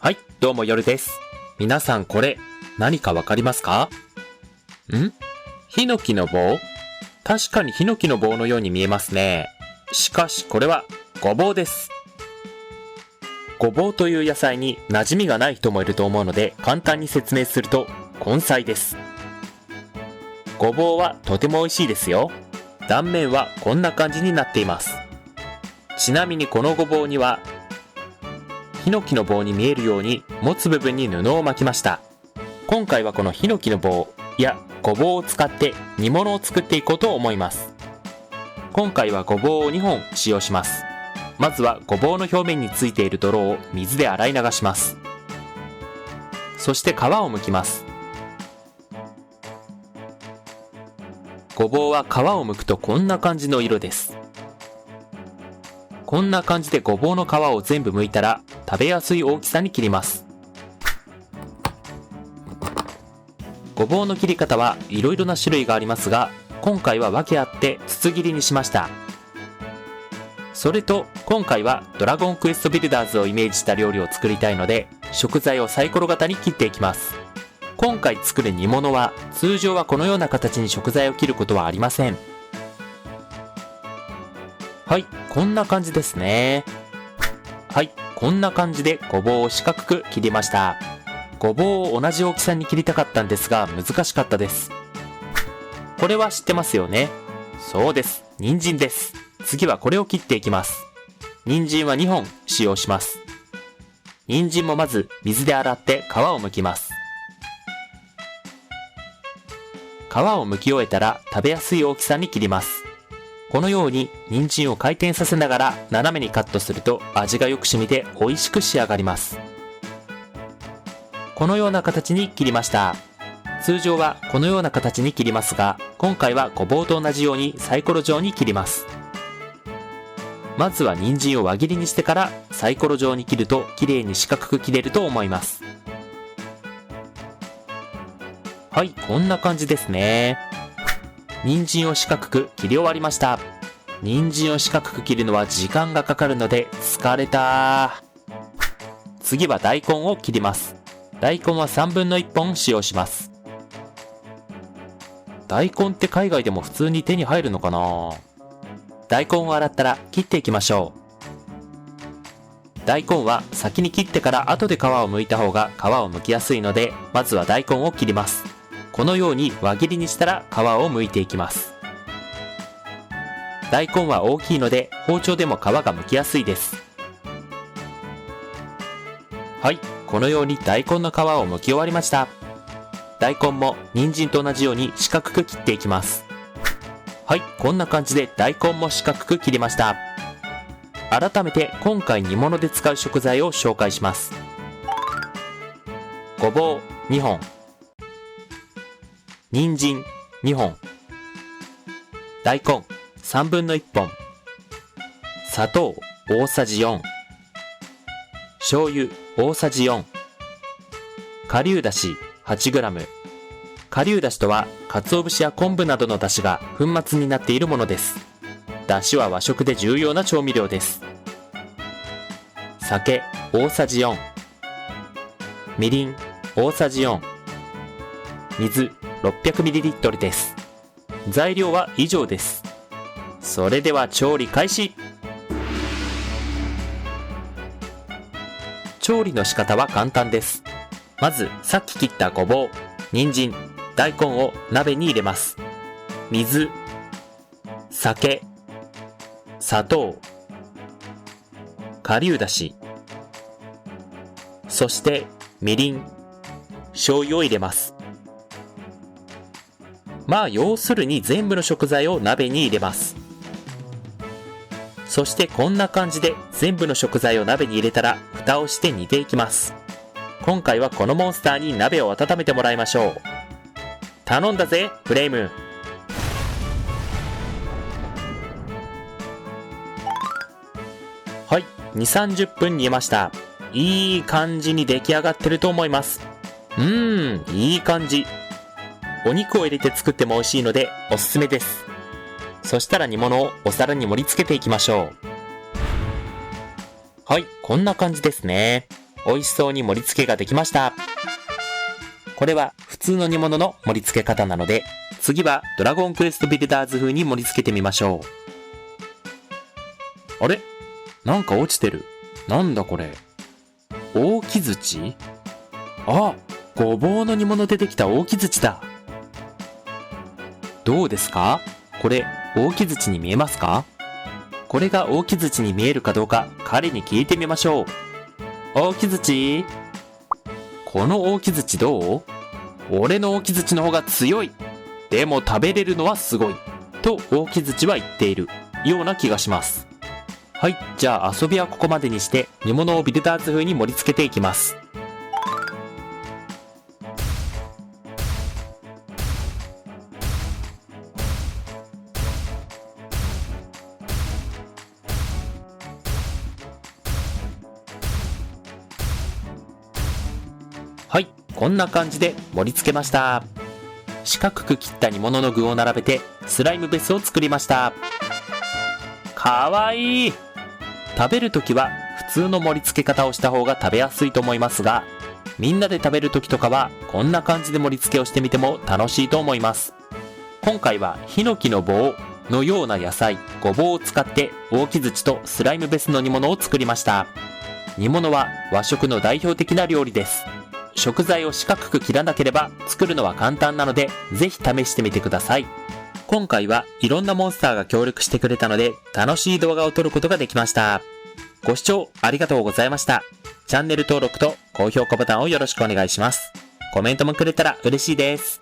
はい、どうも夜です。皆さんこれ、何かわかりますか？ヒノキの棒？確かにヒノキの棒のように見えますね。しかしこれは、ごぼうです。ごぼうという野菜に馴染みがない人もいると思うので、簡単に説明すると、根菜です。ごぼうはとても美味しいですよ。断面はこんな感じになっています。ちなみにこのごぼうには、ヒノキの棒に見えるように持つ部分に布を巻きました。今回はこのヒノキの棒やごぼうを使って煮物を作っていこうと思います。今回はごぼうを2本使用します。まずはごぼうの表面についている泥を水で洗い流します。そして皮を剥きます。ごぼうは皮を剥くとこんな感じの色です。こんな感じでごぼうの皮を全部剥いたら食べやすい大きさに切ります。ごぼうの切り方はいろいろな種類がありますが、今回は訳あって筒切りにしました。それと今回はドラゴンクエストビルダーズをイメージした料理を作りたいので、食材をサイコロ型に切っていきます。今回作る煮物は通常はこのような形に食材を切ることはありません。はい、こんな感じですね。はい、こんな感じでごぼうを四角く切りました。ごぼうを同じ大きさに切りたかったんですが難しかったです。これは知ってますよね。そうです、人参です。次はこれを切っていきます。人参は2本使用します。人参もまず水で洗って皮を剥きます。皮を剥き終えたら食べやすい大きさに切ります。このように人参を回転させながら斜めにカットすると味がよく染みて美味しく仕上がります。このような形に切りました。通常はこのような形に切りますが、今回はごぼうと同じようにサイコロ状に切ります。まずは人参を輪切りにしてからサイコロ状に切ると綺麗に四角く切れると思います。はい、こんな感じですね。人参を四角く切り終わりました。人参を四角く切るのは時間がかかるので疲れた。次は大根を切ります。大根は3分の1本使用します。大根って海外でも普通に手に入るのかな？大根を洗ったら切っていきましょう。大根は先に切ってから後で皮を剥いた方が皮を剥きやすいので、まずは大根を切ります。このように輪切りにしたら皮を剥いていきます。大根は大きいので包丁でも皮が剥きやすいです。はい、このように大根の皮を剥き終わりました。大根も人参と同じように四角く切っていきます。はい、こんな感じで大根も四角く切りました。改めて今回煮物で使う食材を紹介します。ごぼう2本、人参2本、大根3分の1本、砂糖大さじ4、醤油大さじ4、顆粒だし 8g。 顆粒だしとは鰹節や昆布などのだしが粉末になっているものです。だしは和食で重要な調味料です。酒大さじ4、みりん大さじ4、水 600ml です。材料は以上です。それでは調理開始。調理の仕方は簡単です。まずさっき切ったごぼう、人参、大根を鍋に入れます。水、酒、砂糖、顆粒だし、そしてみりん、醤油を入れます。まあ要するに全部の食材を鍋に入れます。そしてこんな感じで全部の食材を鍋に入れたら蓋をして煮ていきます。今回はこのモンスターに鍋を温めてもらいましょう。頼んだぜフレーム。はい、2、30分煮えました。いい感じに出来上がってると思います。いい感じ。お肉を入れて作っても美味しいのでおすすめです。そしたら煮物をお皿に盛り付けていきましょう。はい、こんな感じですね。美味しそうに盛り付けができました。これは普通の煮物の盛り付け方なので、次はドラゴンクエストビルダーズ風に盛り付けてみましょう。あれ？なんか落ちてる。なんだこれ。大木槌？あ、ごぼうの煮物でできた大木槌だ。どうですか？これ、大木槌に見えますか？これが大木槌に見えるかどうか、彼に聞いてみましょう。大木槌？この大木槌どう？俺の大木槌の方が強い。でも食べれるのはすごい。と大木槌は言っているような気がします。はい、じゃあ遊びはここまでにして煮物をビルダーズ風に盛り付けていきます。はい、こんな感じで盛り付けました。四角く切った煮物の具を並べてスライムベースを作りました。かわいい。食べるときは普通の盛り付け方をした方が食べやすいと思いますが、みんなで食べるときとかはこんな感じで盛り付けをしてみても楽しいと思います。今回はヒノキの棒のような野菜、ごぼうを使って大木槌とスライムベースの煮物を作りました。煮物は和食の代表的な料理です。食材を四角く切らなければ作るのは簡単なので、ぜひ試してみてください。今回はいろんなモンスターが協力してくれたので、楽しい動画を撮ることができました。ご視聴ありがとうございました。チャンネル登録と高評価ボタンをよろしくお願いします。コメントもくれたら嬉しいです。